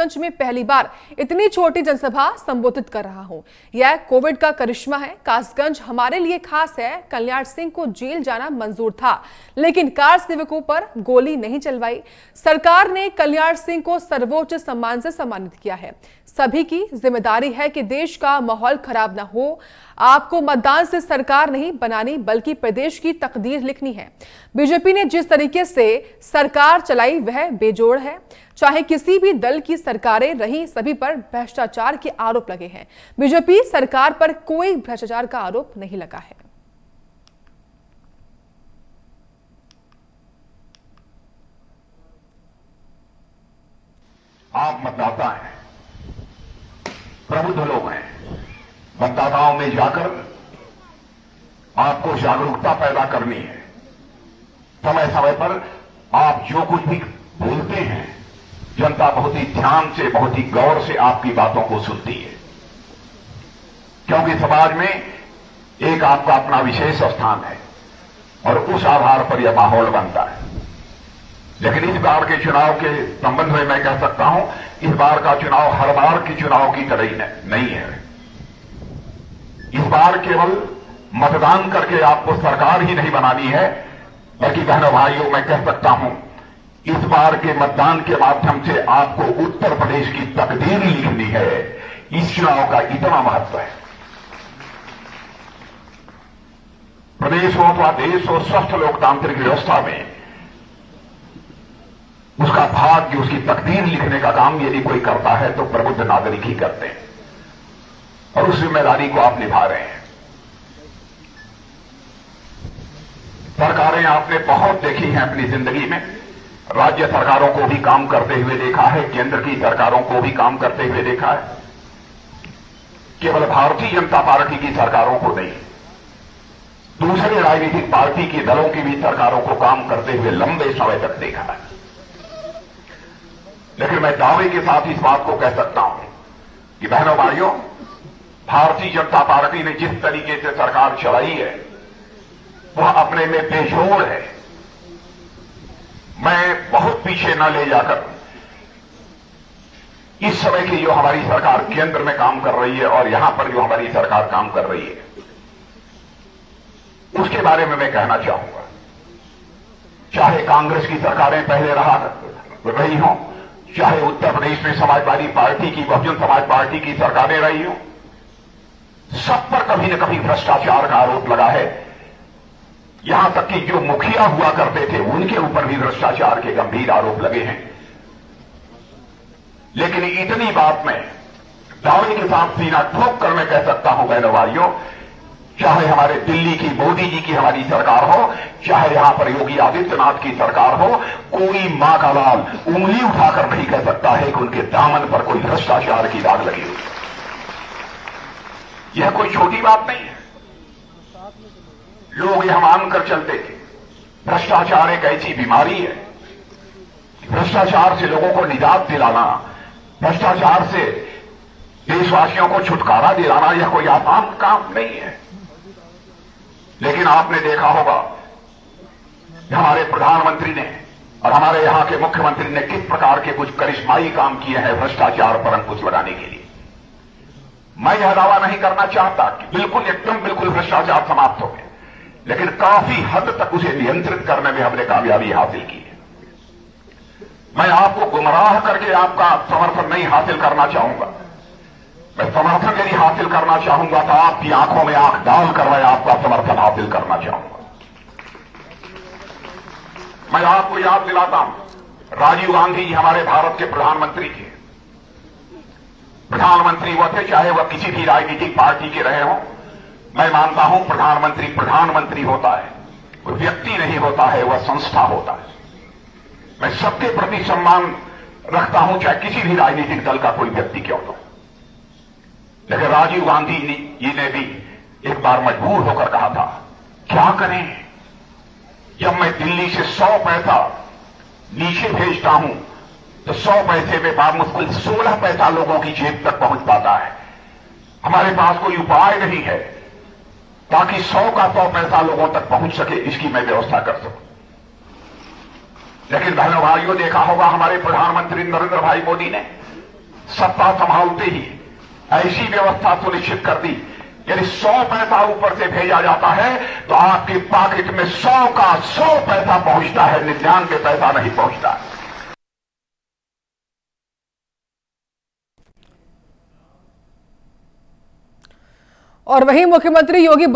कासगंज में पहली बार इतनी छोटी जनसभा संबोधित कर रहा हूं। यह कोविड का करिश्मा है। कासगंज हमारे लिए खास है। कल्याण सिंह को जेल जाना मंजूर था, लेकिन कार सेवकों पर गोली नहीं चलवाई। सरकार ने कल्याण सिंह को सर्वोच्च सम्मान से सम्मानित किया है। सभी की जिम्मेदारी है कि देश का माहौल खराब ना हो। आपको मतदान से सरकार नहीं बनानी, बल्कि प्रदेश की तकदीर लिखनी है। बीजेपी ने जिस तरीके से सरकार चलाई वह बेजोड़ है। चाहे किसी भी दल की सरकारें रही, सभी पर भ्रष्टाचार के आरोप लगे हैं। बीजेपी सरकार पर कोई भ्रष्टाचार का आरोप नहीं लगा है। आप मतदाता हैं, प्रबुद्ध लोग हैं। मतदाताओं में जाकर आपको जागरूकता पैदा करनी है। समय समय पर आप जो कुछ भी बोलते हैं, जनता बहुत ही ध्यान से, बहुत ही गौर से आपकी बातों को सुनती है, क्योंकि समाज में एक आपका अपना विशेष स्थान है और उस आधार पर यह माहौल बनता है। लेकिन इस बार के चुनाव के संबंध में मैं कह सकता हूं, इस बार का चुनाव हर बार की चुनाव की तरह नहीं है। इस बार केवल मतदान करके आपको सरकार ही नहीं बनानी है, बल्कि बहनों भाइयों मैं कह सकता हूं, इस बार के मतदान के माध्यम से आपको उत्तर प्रदेश की तकदीर लिखनी है। इस चुनाव का इतना महत्व है। प्रदेश हो अथवा देश हो, स्वस्थ लोकतांत्रिक व्यवस्था में उसका भाग्य, उसकी तकदीर लिखने का काम यदि कोई करता है तो प्रबुद्ध नागरिक ही करते हैं, और उस जिम्मेदारी को आप निभा रहे हैं। सरकारें आपने बहुत देखी हैं अपनी जिंदगी में। राज्य सरकारों को भी काम करते हुए देखा है, केंद्र की सरकारों को भी काम करते हुए देखा है। केवल भारतीय जनता पार्टी की सरकारों को नहीं, दूसरे राजनीतिक पार्टी के दलों की भी सरकारों को काम करते हुए लंबे समय तक देखा है। लेकिन मैं दावे के साथ इस बात को कह सकता हूं कि बहनों भाइयों, भारतीय जनता पार्टी ने जिस तरीके से सरकार चलाई है वह अपने में बेजोड़ है। मैं बहुत पीछे न ले जाकर इस समय की जो हमारी सरकार केंद्र में काम कर रही है और यहां पर जो हमारी सरकार काम कर रही है उसके बारे में मैं कहना चाहूंगा। चाहे कांग्रेस की सरकारें पहले रही हों, चाहे उत्तर प्रदेश में समाजवादी पार्टी की, बहुजन समाज पार्टी की सरकारें रही हों, सब पर कभी न कभी भ्रष्टाचार का आरोप लगा है। यहां तक कि जो मुखिया हुआ करते थे उनके ऊपर भी भ्रष्टाचार के गंभीर आरोप लगे हैं। लेकिन इतनी बात में दावे के साथ सीना ठोक कर मैं कह सकता हूं बहनों भाइयों, चाहे हमारे दिल्ली की मोदी जी की हमारी सरकार हो, चाहे यहां पर योगी आदित्यनाथ की सरकार हो, कोई मां का लाल उंगली उठाकर नहीं कह सकता है कि उनके दामन पर कोई भ्रष्टाचार की दाग लगी हुई। यह कोई छोटी बात नहीं है। लोग यह मानकर चलते थे भ्रष्टाचार एक ऐसी बीमारी है, भ्रष्टाचार से लोगों को निजात दिलाना, भ्रष्टाचार से देशवासियों को छुटकारा दिलाना यह कोई आसान काम नहीं है। लेकिन आपने देखा होगा हमारे प्रधानमंत्री ने और हमारे यहां के मुख्यमंत्री ने किस प्रकार के कुछ करिश्माई काम किए हैं भ्रष्टाचार पर अंकुश लगाने के लिए। मैं यह दावा नहीं करना चाहता कि बिल्कुल एकदम बिल्कुल भ्रष्टाचार समाप्त हो गया, लेकिन काफी हद तक उसे नियंत्रित करने में हमने कामयाबी हासिल की है। मैं आपको गुमराह करके आपका समर्थन नहीं हासिल करना चाहूंगा। मैं समर्थन यदि हासिल करना चाहूंगा तो आपकी आंखों में आंख डालकर मैं आपका समर्थन हासिल करना चाहूंगा। मैं आपको याद दिलाता हूं, राजीव गांधी जी हमारे भारत के प्रधानमंत्री थे। प्रधानमंत्री वह थे चाहे वह किसी भी राजनीतिक पार्टी के रहे हों। मैं मानता हूं प्रधानमंत्री प्रधानमंत्री होता है, वह व्यक्ति नहीं होता है, वह संस्था होता है। मैं सबके प्रति सम्मान रखता हूं, चाहे किसी भी राजनीतिक दल का कोई व्यक्ति क्यों हो। लेकिन राजीव गांधी जी ने भी एक बार मजबूर होकर कहा था, क्या करें जब मैं दिल्ली से 100 पैसा नीचे भेजता हूं तो 100 पैसे में बामुश्किल 16 पैसा लोगों की जेब तक पहुंच पाता है। हमारे पास कोई उपाय नहीं है ताकि 100 का 100 पैसा लोगों तक पहुंच सके, इसकी मैं व्यवस्था कर सकूं। लेकिन बहनों भाइयों, देखा होगा हमारे प्रधानमंत्री नरेंद्र भाई मोदी ने सत्ता संभालते ही ऐसी व्यवस्था सुनिश्चित कर दी, यदि 100 पैसा ऊपर से भेजा जाता है तो आपकी पॉकेट में 100 का 100 पैसा पहुंचता है, 99 पैसा नहीं पहुंचता। और वहीं मुख्यमंत्री योगी